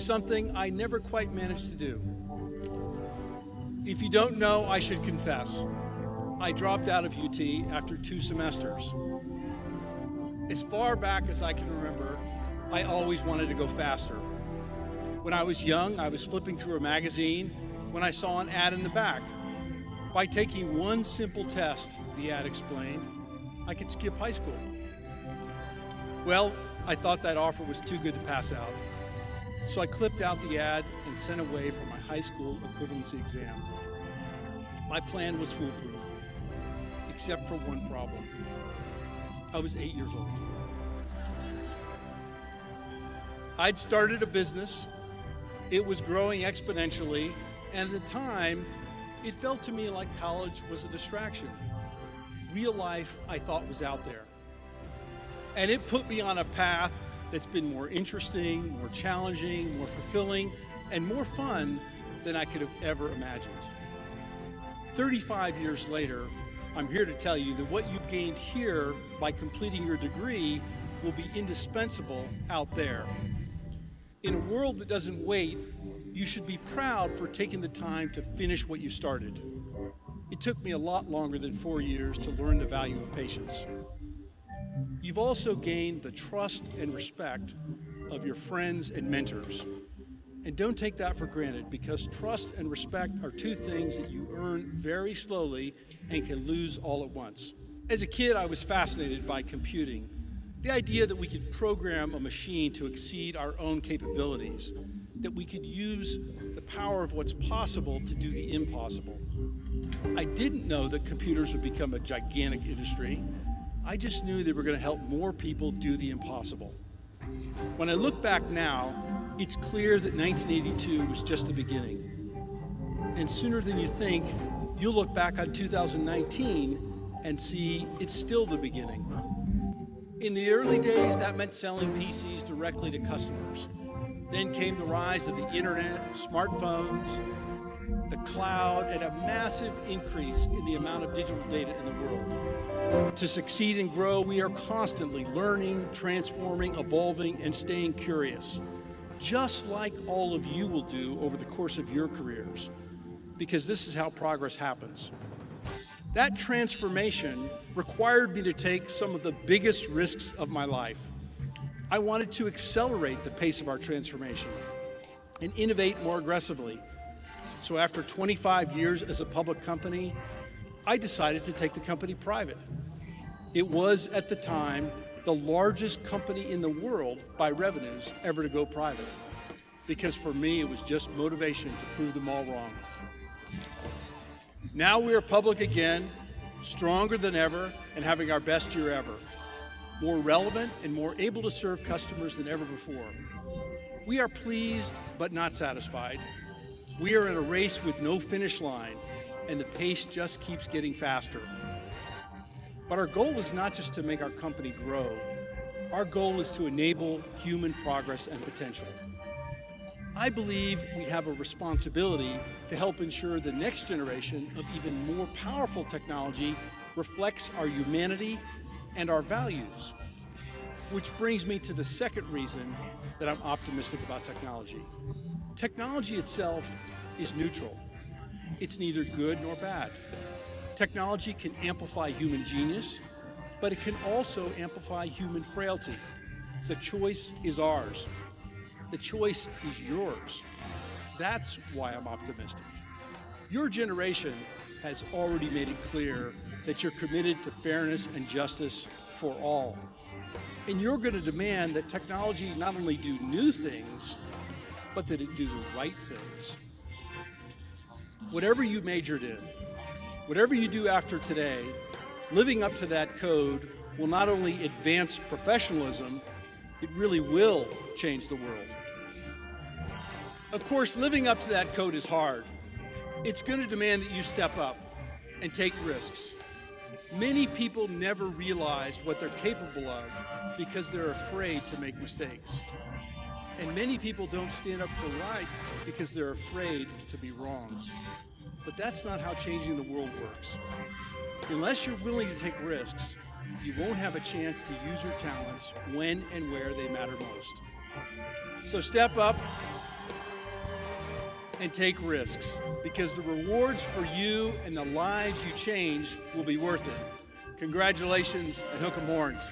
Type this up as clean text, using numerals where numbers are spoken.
is something I never quite managed to do. If you don't know, I should confess, I dropped out of UT after 2 semesters. As far back as I can remember, I always wanted to go faster. When I was young, I was flipping through a magazine when I saw an ad in the back. By taking one simple test, the ad explained, I could skip high school. Well, I thought that offer was too good to pass out. So I clipped out the ad and sent away for my high school equivalency exam. My plan was foolproof, except for one problem. I was 8 years old. I'd started a business. It was growing exponentially, and at the time, it felt to me like college was a distraction. Real life, I thought, was out there. And it put me on a path that's been more interesting, more challenging, more fulfilling, and more fun than I could have ever imagined. 35 years later, I'm here to tell you that what you've gained here by completing your degree will be indispensable out there. In a world that doesn't wait, you should be proud for taking the time to finish what you started. It took me a lot longer than 4 years to learn the value of patience. You've also gained the trust and respect of your friends and mentors. And don't take that for granted, because trust and respect are 2 things that you earn very slowly and can lose all at once. As a kid, I was fascinated by computing. The idea that we could program a machine to exceed our own capabilities, that we could use the power of what's possible to do the impossible. I didn't know that computers would become a gigantic industry. I just knew they were going to help more people do the impossible. When I look back now, it's clear that 1982 was just the beginning. And sooner than you think, you'll look back on 2019 and see it's still the beginning. In the early days, that meant selling PCs directly to customers. Then came the rise of the internet, smartphones, the cloud, and a massive increase in the amount of digital data in the world. To succeed and grow, we are constantly learning, transforming, evolving, and staying curious, just like all of you will do over the course of your careers, because this is how progress happens. That transformation required me to take some of the biggest risks of my life. I wanted to accelerate the pace of our transformation and innovate more aggressively. So after 25 years as a public company, I decided to take the company private. It was, at the time, the largest company in the world by revenues ever to go private, because for me, it was just motivation to prove them all wrong. Now we are public again, stronger than ever, and having our best year ever. More relevant and more able to serve customers than ever before. We are pleased, but not satisfied. We are in a race with no finish line, and the pace just keeps getting faster. But our goal is not just to make our company grow. Our goal is to enable human progress and potential. I believe we have a responsibility to help ensure the next generation of even more powerful technology reflects our humanity and our values. Which brings me to the second reason that I'm optimistic about technology. Technology itself is neutral. It's neither good nor bad. Technology can amplify human genius, but it can also amplify human frailty. The choice is ours. The choice is yours. That's why I'm optimistic. Your generation has already made it clear that you're committed to fairness and justice for all. And you're going to demand that technology not only do new things, but that it do the right things. Whatever you majored in, whatever you do after today, living up to that code will not only advance professionalism, it really will change the world. Of course, living up to that code is hard. It's going to demand that you step up and take risks. Many people never realize what they're capable of because they're afraid to make mistakes. And many people don't stand up for right because they're afraid to be wrong. But that's not how changing the world works. Unless you're willing to take risks, you won't have a chance to use your talents when and where they matter most. So step up, and take risks, because the rewards for you and the lives you change will be worth it. Congratulations and hook 'em horns.